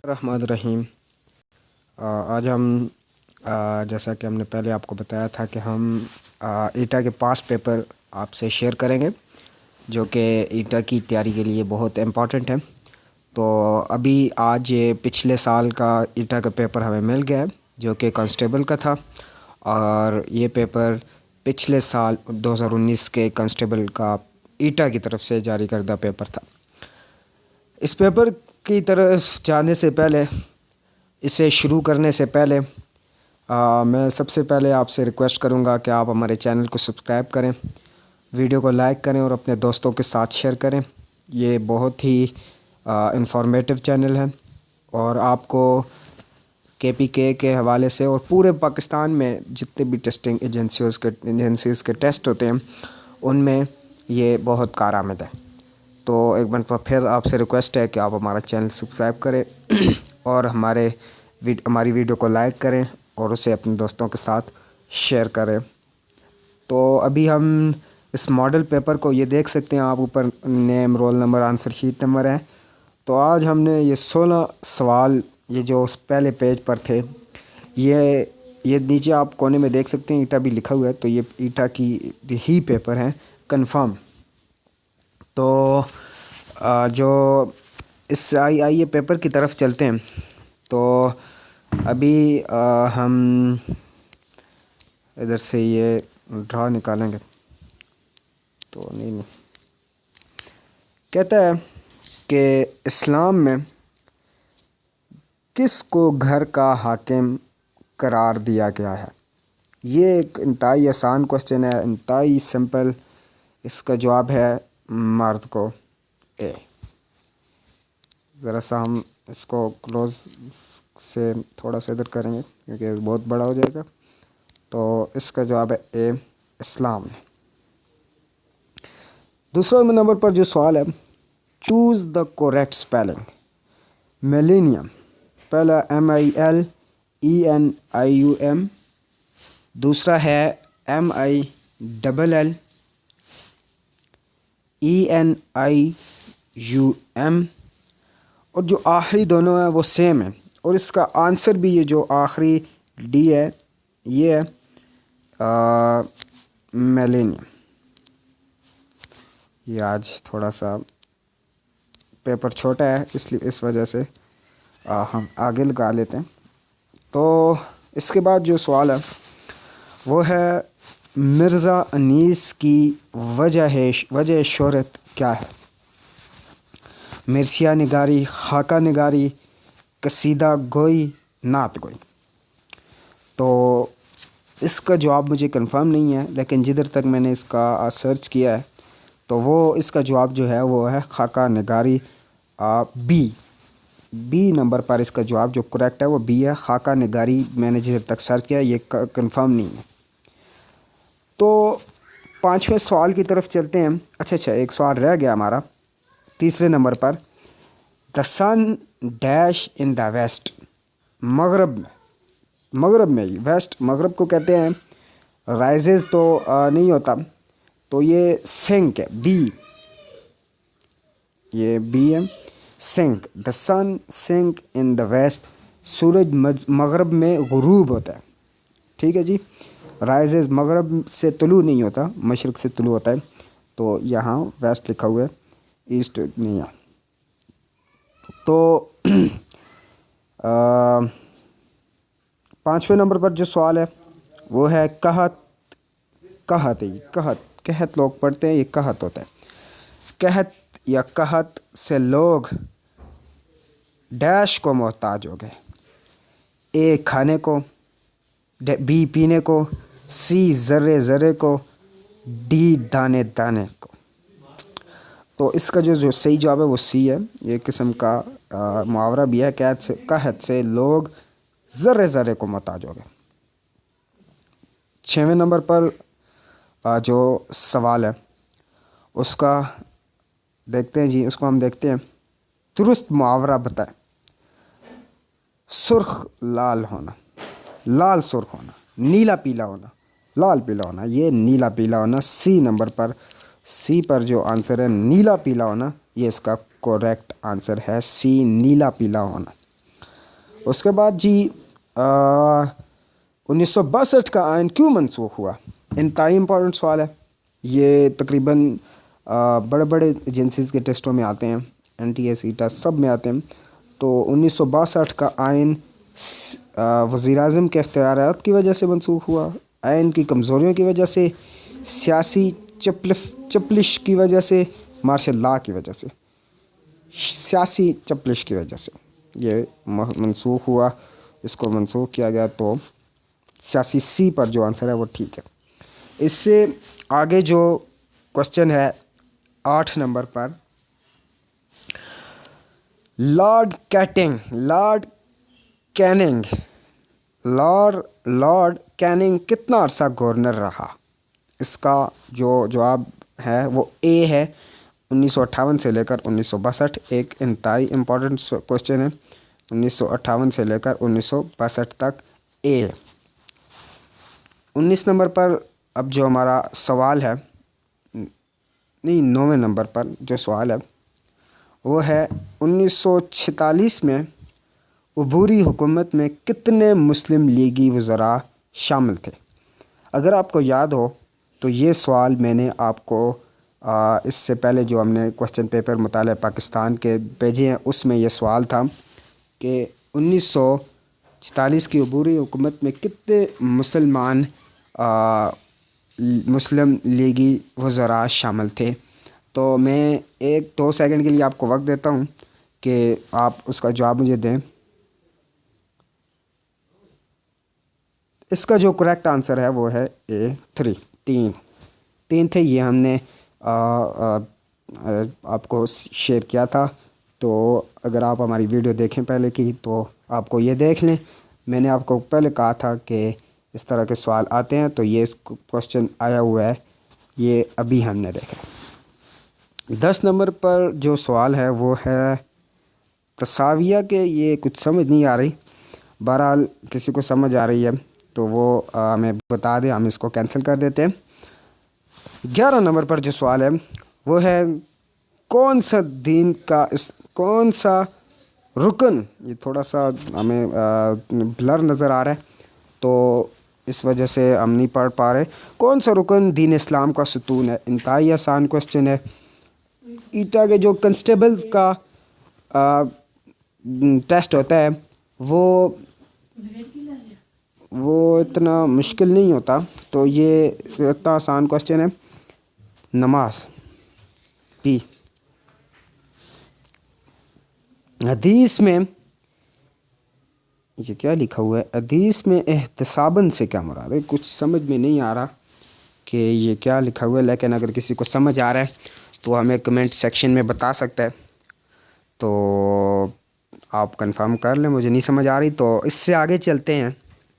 الرحمن الرحیم۔ آج ہم جیسا کہ ہم نے پہلے آپ کو بتایا تھا کہ ہم ایٹا کے پاس پیپر آپ سے شیئر کریں گے جو کہ ایٹا کی تیاری کے لیے بہت امپورٹنٹ ہے۔ تو ابھی آج یہ پچھلے سال کا ایٹا کا پیپر ہمیں مل گیا ہے جو کہ کانسٹیبل کا تھا، اور یہ پیپر پچھلے سال 2019 کے کانسٹیبل کا ایٹا کی طرف سے جاری کردہ پیپر تھا۔ اس پیپر کی طرف جانے سے پہلے، اسے شروع کرنے سے پہلے میں سب سے پہلے آپ سے ریکویسٹ کروں گا کہ آپ ہمارے چینل کو سبسکرائب کریں، ویڈیو کو لائک کریں اور اپنے دوستوں کے ساتھ شیئر کریں۔ یہ بہت ہی انفارمیٹیو چینل ہے، اور آپ کو KPK کے حوالے سے اور پورے پاکستان میں جتنے بھی ٹیسٹنگ ایجنسیز کے ٹیسٹ ہوتے ہیں ان میں یہ بہت کارآمد ہے۔ تو ایک بار پھر آپ سے ریکویسٹ ہے کہ آپ ہمارا چینل سبسکرائب کریں اور ہماری ویڈیو کو لائک کریں اور اسے اپنے دوستوں کے ساتھ شیئر کریں۔ تو ابھی ہم اس ماڈل پیپر کو یہ دیکھ سکتے ہیں آپ، اوپر name, roll number, answer sheet number ہے۔ تو آج ہم نے یہ 16 سوال، یہ جو پہلے پیج پر تھے، یہ نیچے آپ کونے میں دیکھ سکتے ہیں ایٹا بھی لکھا ہوا ہے، تو یہ ایٹا کی ہی پیپر ہیں کنفرم۔ تو جو اس آئیے پیپر کی طرف چلتے ہیں۔ تو ابھی ہم ادھر سے یہ ڈرا نکالیں گے تو نہیں کہتا ہے کہ اسلام میں کس کو گھر کا حاکم قرار دیا گیا ہے؟ یہ ایک انتہائی آسان کوسچن ہے، انتہائی سمپل۔ اس کا جواب ہے مرد کو۔ ذرا سا ہم اس کو کلوز سے تھوڑا سا ادھر کریں گے کیونکہ بہت بڑا ہو جائے گا۔ تو اس کا جواب ہے اسلام۔ دوسرے نمبر پر جو سوال ہے، چوز دا کریکٹ اسپیلنگ۔ میلینیم، پہلا MILENIUM، دوسرا ہے MILLENIUM، اور جو آخری دونوں ہیں وہ سیم ہیں، اور اس کا آنسر بھی یہ جو آخری ڈی ہے یہ ہے میلینیم۔ یہ آج تھوڑا سا پیپر چھوٹا ہے اس وجہ سے ہم آگے لگا لیتے ہیں۔ تو اس کے بعد جو سوال ہے وہ ہے مرزا انیس کی وجہ شہرت کیا ہے؟ مرثیہ نگاری، خاکہ نگاری، قصیدہ گوئی، نعت گوئی۔ تو اس کا جواب مجھے کنفرم نہیں ہے، لیکن جدھر تک میں نے اس کا سرچ کیا ہے تو وہ اس کا جواب جو ہے وہ ہے خاکہ نگاری۔ بی نمبر پر اس کا جواب جو کریکٹ ہے وہ بی ہے، خاکہ نگاری۔ میں نے جدھر تک سرچ کیا یہ کنفرم نہیں ہے۔ تو 5ویں سوال کی طرف چلتے ہیں۔ اچھا ایک سوال رہ گیا ہمارا تیسرے نمبر پر۔ دا سن ڈیش ان دا ویسٹ، مغرب میں ویسٹ مغرب کو کہتے ہیں۔ رائزز تو نہیں ہوتا، تو یہ سینک ہے، یہ بی ہے، سینک۔ دا سن سینک ان دا ویسٹ، سورج مغرب میں غروب ہوتا ہے۔ ٹھیک ہے جی، رائزز مغرب سے طلوع نہیں ہوتا، مشرق سے طلوع ہوتا ہے، تو یہاں ویسٹ لکھا ہوا ہے، ایسٹ نہیں ہے۔ تو 5ویں نمبر پر جو سوال ہے وہ ہے قحط لوگ پڑھتے ہیں، یہ قحط ہوتا ہے۔ قحط یا قحط سے لوگ ڈیش کو محتاج ہو گئے، اے کھانے کو، بی پینے کو، سی ذرے کو، ڈی دانے کو۔ تو اس کا جو صحیح جواب ہے وہ سی ہے۔ یہ قسم کا محاورہ بھی ہے، قحط سے لوگ ذرے کو محتاج ہو گئے۔ 6ویں نمبر پر جو سوال ہے اس کا دیکھتے ہیں جی، اس کو ہم دیکھتے ہیں۔ درست محاورہ بتائیں۔ سرخ لال ہونا، لال سرخ ہونا، نیلا پیلا ہونا، لال پیلا ہونا، یہ نیلا پیلا ہونا۔ سی نمبر پر، سی پر جو آنسر ہے نیلا پیلا ہونا، یہ اس کا کریکٹ آنسر ہے سی، نیلا پیلا ہونا۔ اس کے بعد جی 1962 کا آئین کیوں منسوخ ہوا؟ انتہائی امپورٹنٹ سوال ہے یہ، تقریباً بڑے بڑے ایجنسیز کے ٹیسٹوں میں آتے ہیں، NTA ایٹا سب میں آتے ہیں۔ تو 1962 کا آئین وزیر اعظم کے اختیارات کی وجہ سے منسوخ ہوا، آئین کی کمزوریوں کی وجہ سے، سیاسی چپلش کی وجہ سے، مارشل لا کی وجہ سے، سیاسی چپلش کی وجہ سے یہ منسوخ ہوا، اس کو منسوخ کیا گیا۔ تو سیاسی سی پر جو آنسر ہے وہ ٹھیک ہے۔ اس سے آگے جو کوشچن ہے 8 نمبر پر، لارڈ کیننگ کتنا عرصہ گورنر رہا؟ اس کا جو جواب ہے وہ اے ہے، 1958 سے لے کر 1962۔ ایک انتہائی امپورٹنٹ کوشچن ہے، 1958 سے لے کر 1962 تک اے۔ 19 نمبر پر اب جو ہمارا سوال ہے، نہیں 9ویں نمبر پر جو سوال ہے وہ ہے 1946 میں عبوری حکومت میں کتنے مسلم لیگی وزراء شامل تھے؟ اگر آپ کو یاد ہو تو یہ سوال میں نے آپ کو اس سے پہلے جو ہم نے کوشچن پیپر مطالعہ پاکستان کے بھیجے ہیں اس میں یہ سوال تھا کہ 1946 کی عبوری حکومت میں کتنے مسلم لیگی وزراء شامل تھے۔ تو میں 1-2 سیکنڈ کے لیے آپ کو وقت دیتا ہوں کہ آپ اس کا جواب مجھے دیں۔ اس کا جو کریکٹ آنسر ہے وہ ہے اے 3 تھے، یہ ہم نے آپ کو شیئر کیا تھا۔ تو اگر آپ ہماری ویڈیو دیکھیں پہلے کی تو آپ کو یہ دیکھ لیں، میں نے آپ کو پہلے کہا تھا کہ اس طرح کے سوال آتے ہیں، تو یہ کوشچن آیا ہوا ہے، یہ ابھی ہم نے دیکھا۔ 10 نمبر پر جو سوال ہے وہ ہے تساویہ کے، یہ کچھ سمجھ نہیں آ رہی، بہرحال کسی کو سمجھ آ رہی ہے تو وہ ہمیں بتا دیں، ہم اس کو کینسل کر دیتے ہیں۔ 11 نمبر پر جو سوال ہے وہ ہے کون سا رکن، یہ تھوڑا سا ہمیں بلر نظر آ رہا ہے تو اس وجہ سے ہم نہیں پڑھ پا رہے، کون سا رکن دین اسلام کا ستون ہے؟ انتہائی آسان کوشچن ہے۔ ایٹا کے جو کنسٹیبلز کا ٹیسٹ ہوتا ہے وہ اتنا مشکل نہیں ہوتا، تو یہ اتنا آسان کوشچن ہے۔ نماز پی، حدیث میں یہ کیا لکھا ہوا ہے؟ حدیث میں احتساباً سے کیا مراد ہے؟ کچھ سمجھ میں نہیں آ رہا کہ یہ کیا لکھا ہوا ہے، لیکن اگر کسی کو سمجھ آ رہا ہے تو ہمیں کمنٹ سیکشن میں بتا سکتا ہے، تو آپ کنفرم کر لیں، مجھے نہیں سمجھ آ رہی۔ تو اس سے آگے چلتے ہیں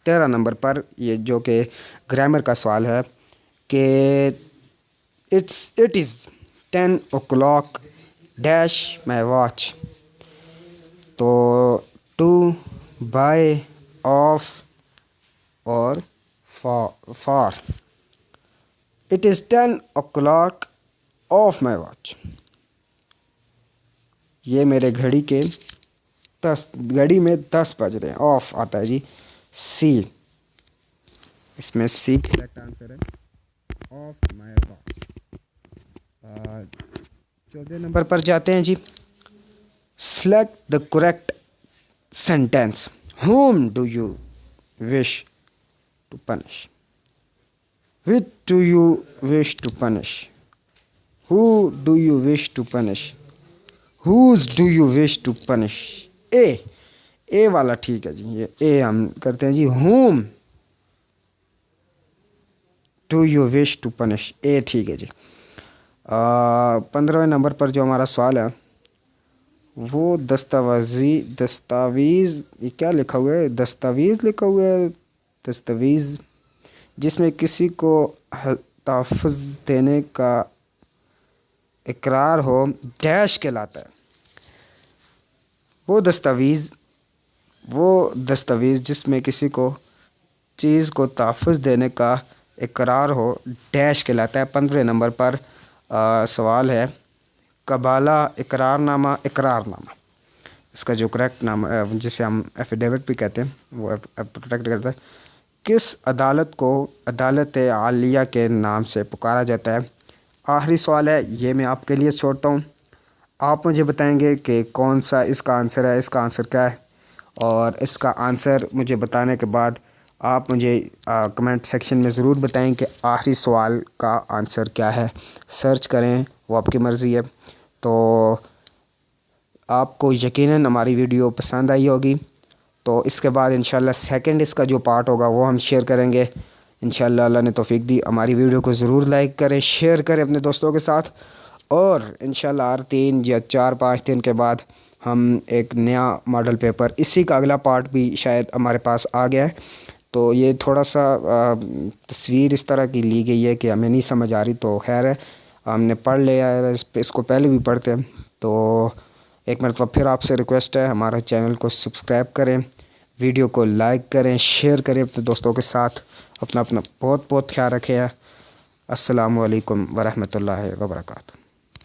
13 نمبر پر، یہ جو کہ گرامر کا سوال ہے کہ it is 10 o'clock dash my watch, تو ٹو بائی آف اور for, it is 10 o'clock of my watch, یہ میرے گھڑی میں 10 بج رہے ہیں، آف آتا ہے جی سی، اس میں سی کریکٹ آنسر ہے، آف مائی واچ۔ 14 نمبر پر جاتے ہیں جی، select the correct sentence, whom do you wish to punish, which do you wish to punish, who do you wish to punish, whose do you wish to punish۔ اے والا ٹھیک ہے جی، یہ اے ہم کرتے ہیں جی، whom do you wish to punish، اے ٹھیک ہے جی۔ 15ویں number پر جو ہمارا سوال ہے وہ دستاویز، یہ کیا لکھا ہوا ہے؟ دستاویز لکھا ہوا ہے، دستاویز جس میں کسی کو تحفظ دینے کا اقرار ہو، ڈیش کہلاتا ہے۔ وہ دستاویز جس میں کسی کو چیز کو تحفظ دینے کا اقرار ہو، ڈیش کہلاتا ہے۔ 15 نمبر پر سوال ہے قبالہ، اقرار نامہ، اس کا جو کریکٹ نام جسے ہم ایفیڈیوٹ بھی کہتے ہیں وہ پروٹیکٹ کرتا ہے. کس عدالت کو عدالت عالیہ کے نام سے پکارا جاتا ہے؟ آخری سوال ہے، یہ میں آپ کے لیے چھوڑتا ہوں. آپ مجھے بتائیں گے کہ کون سا اس کا آنسر ہے، اس کا آنسر کیا ہے، اور اس کا آنسر مجھے بتانے کے بعد آپ مجھے کمنٹ سیکشن میں ضرور بتائیں کہ آخری سوال کا آنسر کیا ہے. سرچ کریں، وہ آپ کی مرضی ہے. تو آپ کو یقیناً ہماری ویڈیو پسند آئی ہوگی. تو اس کے بعد انشاءاللہ سیکنڈ اس کا جو پارٹ ہوگا وہ ہم شیئر کریں گے انشاءاللہ. اللہ نے توفیق دی. ہماری ویڈیو کو ضرور لائک کریں، شیئر کریں اپنے دوستوں کے ساتھ، اور انشاءاللہ ہر 3 یا 4-5 دن کے بعد ہم ایک نیا ماڈل پیپر، اسی کا اگلا پارٹ بھی شاید ہمارے پاس آ گیا ہے. تو یہ تھوڑا سا تصویر اس طرح کی لی گئی ہے کہ ہمیں نہیں سمجھ آ رہی، تو خیر ہے ہم نے پڑھ لیا ہے، اس کو پہلے بھی پڑھتے ہیں. تو ایک مرتبہ پھر آپ سے ریکویسٹ ہے، ہمارے چینل کو سبسکرائب کریں، ویڈیو کو لائک کریں، شیئر کریں اپنے دوستوں کے ساتھ. اپنا بہت بہت خیال رکھیں. السلام علیکم ورحمۃ اللہ وبرکاتہ.